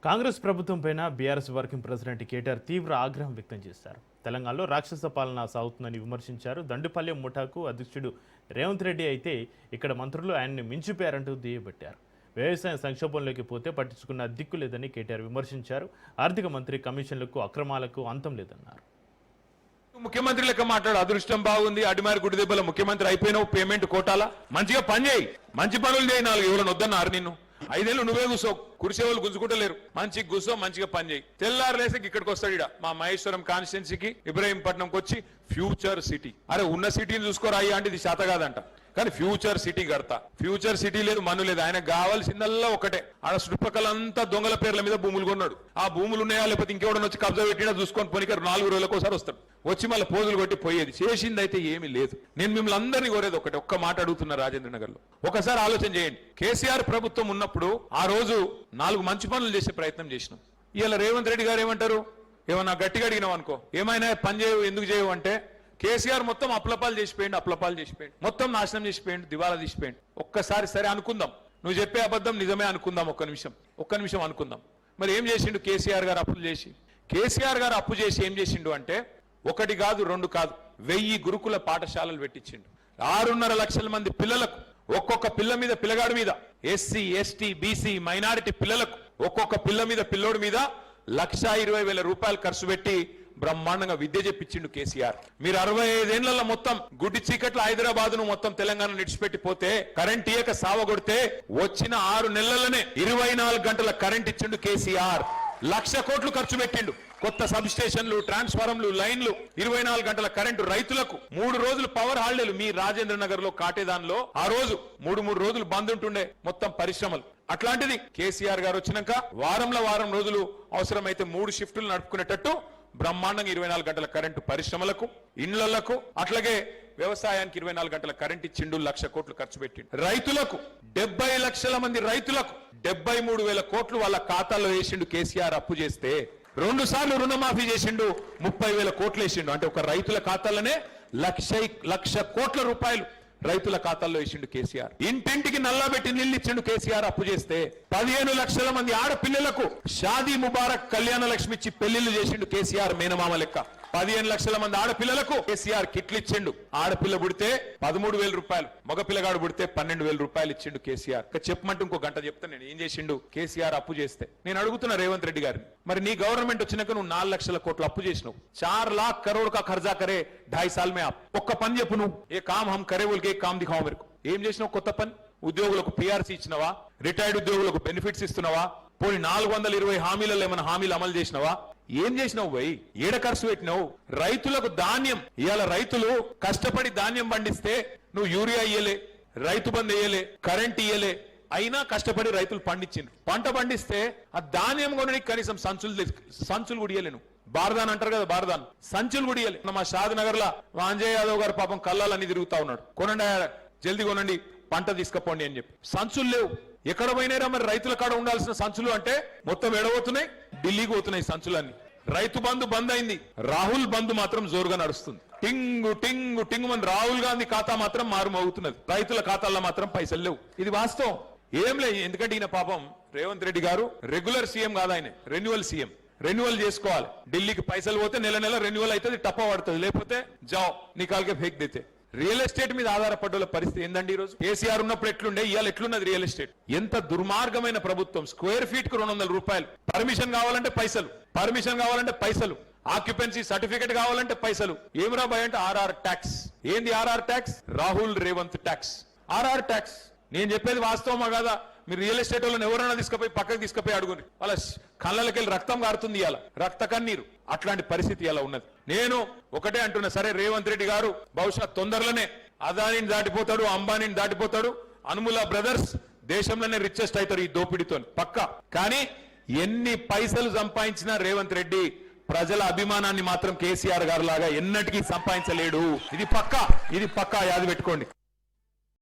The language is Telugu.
కాంగ్రెస్ ప్రభుత్వంపైన బీఆర్ఎస్ వర్కింగ్ ప్రెసిడెంట్ కేటీఆర్ తీవ్ర ఆగ్రహం వ్యక్తం చేశారు. తెలంగాణలో రాక్షస పాలన సాగుతుందని విమర్శించారు. దండుపల్లెం ముఠాకు అధ్యక్షుడు రేవంత్ రెడ్డి అయితే ఇక్కడ మంత్రులు ఆయన్ని మించిపోయారంటూ దుయ్యబట్టారు. వ్యవసాయ సంక్షోభంలోకి పోతే పట్టించుకున్న దిక్కు లేదని కేటీఆర్ విమర్శించారు. ఆర్థిక మంత్రి కమిషన్లకు అక్రమాలకు అంతం లేదన్నారు. ముఖ్యమంత్రి లెక్క మాట్లాడు, అదృష్టం బాగుంది, అడిమారి గుడి దెబ్బల ముఖ్యమంత్రి అయిపోయినావు, పేమెంట్ కోటాలా, మంచిగా పని చేయి, మంచి పనులు చేయి, నాలుగు ఎవరైనా వద్దన్నారు నిన్ను, 5 ఏళ్ళు నువ్వే కూర్చో, కురిసేవాళ్ళు గుంజుకుంటలేరు, మంచి కూర్చో, మంచిగా పని చేయి. తెల్లారులేసరికి ఇక్కడికి వస్తాడు మా మహేశ్వరం కాన్స్టిట్యున్సీకి, ఇబ్రహీంపట్నంకి వచ్చి ఫ్యూచర్ సిటీ, అరే ఉన్న సిటీని చూసుకోరా అయ్యా అంటే ఇది శాత కాదంట, కానీ ఫ్యూచర్ సిటీ కడతా. ఫ్యూచర్ సిటీ లేదు, మన్ను లేదు, ఆయన కావాల్సిందల్లా ఒకటే, ఆడ చుట్టుపక్కలంతా దొంగల పేర్ల మీద భూములు కొన్నాడు. ఆ భూములు ఉన్నాయా లేకపోతే ఇంకెవడన్నా వచ్చి కబ్జా పెట్టినా చూసుకొని పోనీకి 4 రోజులకోసారి వస్తాడు, వచ్చి మళ్ళీ పోజులు కొట్టి పోయేది. చేసింది అయితే ఏమీ లేదు. నేను మిమ్మల్ని అందరినీ కోరేది ఒకటే, ఒక్క మాట అడుగుతున్నా రాజేంద్ర నగర్ లో, ఒకసారి ఆలోచన చేయండి. కేసీఆర్ ప్రభుత్వం ఉన్నప్పుడు ఆ రోజు 4 మంచి పనులు చేసే ప్రయత్నం చేసినాం. ఇవాళ రేవంత్ రెడ్డి గారు ఏమంటారు, ఏమన్నా గట్టిగా అడిగినాం అనుకో, ఏమైనా పని చేయవు, ఎందుకు చేయవు అంటే, కేసీఆర్ మొత్తం అప్లపాలు చేసిపోయింది, మొత్తం నాశనం చేసిపోయింది, దివాలా తీసిపోయింది. ఒక్కసారి సరే అనుకుందాం, నువ్వు చెప్పే అబద్ధం నిజమే అనుకుందాం, ఒక్క నిమిషం అనుకుందాం. మరి ఏం చేసిండు కేసీఆర్ గారు? అప్పులు చేసి, కేసీఆర్ గారు అప్పు చేసి ఏం చేసిండు అంటే, 1 కాదు 2 కాదు 1000 గురుకుల పాఠశాలలు పెట్టించిండు. 6.5 లక్షల మంది పిల్లలకు, ఒక్కొక్క పిల్ల మీద పిల్లగాడి మీద, ఎస్సీ ఎస్టీ బీసీ మైనారిటీ పిల్లలకు ఒక్కొక్క పిల్ల మీద పిల్లోడి మీద 1,20,000 రూపాయలు ఖర్చు పెట్టి బ్రహ్మాండంగా విద్య చెప్పించిండు కేసీఆర్. మీరు 65 ఏళ్లలో మొత్తం గుడ్డి చీకట్ల హైదరాబాద్ ను మొత్తం తెలంగాణ నిడిచిపెట్టి పోతే, కరెంట్ ఇయ్యక సావగొడితే, వచ్చిన 6 నెలలనే 24 గంటల కరెంట్ ఇచ్చిండు కేసీఆర్. 1,00,000 కోట్లు ఖర్చు పెట్టిండు. కొత్త సబ్ స్టేషన్లు, ట్రాన్స్ఫార్మర్లు, లైన్లు, 24 గంటల కరెంటు రైతులకు. 3 రోజులు పవర్ హాలిడేలు మీ రాజేంద్ర నగర్ లో కాటేదాన్లో ఆ రోజు 3 రోజులు బంద్ ఉంటుండే మొత్తం పరిశ్రమలు. అట్లాంటిది కేసీఆర్ గారు వచ్చినాక వారం రోజులు అవసరమైతే 3 షిఫ్టులు నడుపుకునేటట్టు బ్రహ్మాండంగా 24 గంటల కరెంటు పరిశ్రమలకు, ఇండ్లకు, అట్లాగే వ్యవసాయానికి 24 గంటల కరెంట్ ఇచ్చిండు. 1,00,000 కోట్లు ఖర్చు పెట్టిండు. రైతులకు 70 లక్షల మంది రైతులకు 73,000 కోట్లు వాళ్ళ ఖాతాల్లో వేసిండు కేసీఆర్. అప్పు చేస్తే 2 సార్లు రుణమాఫీ చేసిండు, 30,000 కోట్లు వేసిండు. అంటే ఒక రైతుల ఖాతాలోనే 1,00,000 కోట్ల రూపాయలు రైతుల ఖాతాల్లో వేసిండు కేసీఆర్. ఇంటింటికి నల్లబెట్టి నీళ్ళు ఇచ్చిండు కేసీఆర్. అప్పు చేస్తే 15 లక్షల మంది ఆడపిల్లలకు షాదీ ముబారక్ కళ్యాణ లక్ష్మి ఇచ్చి పెళ్లిళ్లు చేసిండు కేసీఆర్ మేనమామ లెక్క. 15 లక్షల మంది ఆడపిల్లలకు కేసీఆర్ కిట్లు ఇచ్చిండు. ఆడపిల్ల పుడితే 13,000 రూపాయలు, మగ పిల్లగాడు పుడితే 12,000 రూపాయలు ఇచ్చిండు కేసీఆర్. చెప్పమంటే ఇంకో గంట చెప్తా నేను ఏం చేసిండు కేసీఆర్ అప్పు చేస్తే. నేను అడుగుతున్నా రేవంత్ రెడ్డి గారిని, మరి నీ గవర్నమెంట్ వచ్చినాక నువ్వు 4 లక్షల కోట్లు అప్పు చేసినావు. 4 लाख करोड़ का खर्चा करे 2.5 साल में आप. ఒక్క పని చెప్పు నువ్వు, ఏ కామ్ హమ్ కరే బోల్కే కామ్ దిఖావు మేరకు. ఏం చేసినావు కొత్త పని? ఉద్యోగులకు పిఆర్సీ ఇచ్చినవా? రిటైర్డ్ ఉద్యోగులకు బెనిఫిట్స్ ఇస్తున్నావా? పోనీ 420 హామీలలో ఏమైనా హామీలు అమలు చేసినవా? ఏం చేసినావు పోయి? ఏడ ఖర్చు పెట్టినావు? రైతులకు ధాన్యం, ఇవాళ రైతులు కష్టపడి ధాన్యం పండిస్తే నువ్వు యూరియా ఇయ్యలే, రైతు బంధు ఇయ్యలే, కరెంట్ ఇయ్యలే, అయినా కష్టపడి రైతులు పండించిండ్రు. పంట పండిస్తే ఆ ధాన్యం కొనడానికి కనీసం సంచులు కూడా ఇయ్యలేను. బారదాన్ అంటారు కదా, బారదాన్ సంచులు కూడా ఇయ్యలే. మా షాద్ నగర్ లా అంజయ్ యాదవ్ గారు పాపం కళ్ళాలని తిరుగుతా ఉన్నాడు, కొనండి జల్దీ కొనండి, పంట తీసుకపోండి అని చెప్పి. సంచులు లేవు. ఎక్కడ పోయినారా మరి రైతుల కాడ ఉండాల్సిన సంచులు? అంటే మొత్తం ఎడబోతున్నాయి, ఢిల్లీకి పోతున్నాయి సంచులన్నీ. రైతు బంధు బంద్ అయింది, రాహుల్ బంధు మాత్రం జోరుగా నడుస్తుంది. టింగు టింగు టింగు మంది రాహుల్ గాంధీ ఖాతా మాత్రం మారుమవుతున్నది, రైతుల ఖాతాల్లో మాత్రం పైసలు లేవు. ఇది వాస్తవం. ఏం లేదు, ఎందుకంటే ఈయన పాపం రేవంత్ రెడ్డి గారు రెగ్యులర్ సీఎం కాదు, ఆయన రెన్యువల్ సీఎం. రెన్యువల్ చేసుకోవాలి. ఢిల్లీకి పైసలు పోతే నెల రెన్యువల్ అవుతుంది, టప్ప పడుతుంది, లేకపోతే జావ్ నికాల్కే ఫేక్ దేతే. రియల్ ఎస్టేట్ మీద ఆధారపడ్డ పరిస్థితి ఏందండి ఈ రోజు? కేసీఆర్ ఉన్నప్పుడు ఎట్లుండే, ఇవాళ ఎట్లున్నది రియల్ ఎస్టేట్? ఎంత దుర్మార్గమైన ప్రభుత్వం. స్క్వేర్ ఫీట్ కు 200 రూపాయలు. పర్మిషన్ కావాలంటే పైసలు, ఆక్యుపెన్సీ సర్టిఫికెట్ కావాలంటే పైసలు. ఏమిరా భయ అంటే ఆర్ఆర్ ట్యాక్స్. ఏంది RR tax? Rahul Revanth tax, RR tax. నేను చెప్పేది వాస్తవమా కాదా? మీరు రియల్ ఎస్టేట్ వాళ్ళని ఎవరైనా పక్కకు తీసుకుపోయి అడుగుని, వాళ్ళ కళ్ళకెళ్ళి రక్తం కారుతుంది, ఇవాళ రక్త కన్నీరు. అట్లాంటి పరిస్థితి ఇలా ఉన్నది. నేను ఒకటే అంటున్నా, సరే రేవంత్ రెడ్డి గారు బహుశా తొందరలోనే అదానిని దాటిపోతాడు, అంబానీని దాటిపోతాడు, అనుముల బ్రదర్స్ దేశంలోనే రిచెస్ట్ అవుతారు ఈ దోపిడితో పక్కా. కానీ ఎన్ని పైసలు సంపాదించినా రేవంత్ రెడ్డి ప్రజల అభిమానాన్ని మాత్రం కేసీఆర్ గారు లాగా ఎన్నటికీ సంపాదించలేడు. ఇది పక్కా యాది పెట్టుకోండి.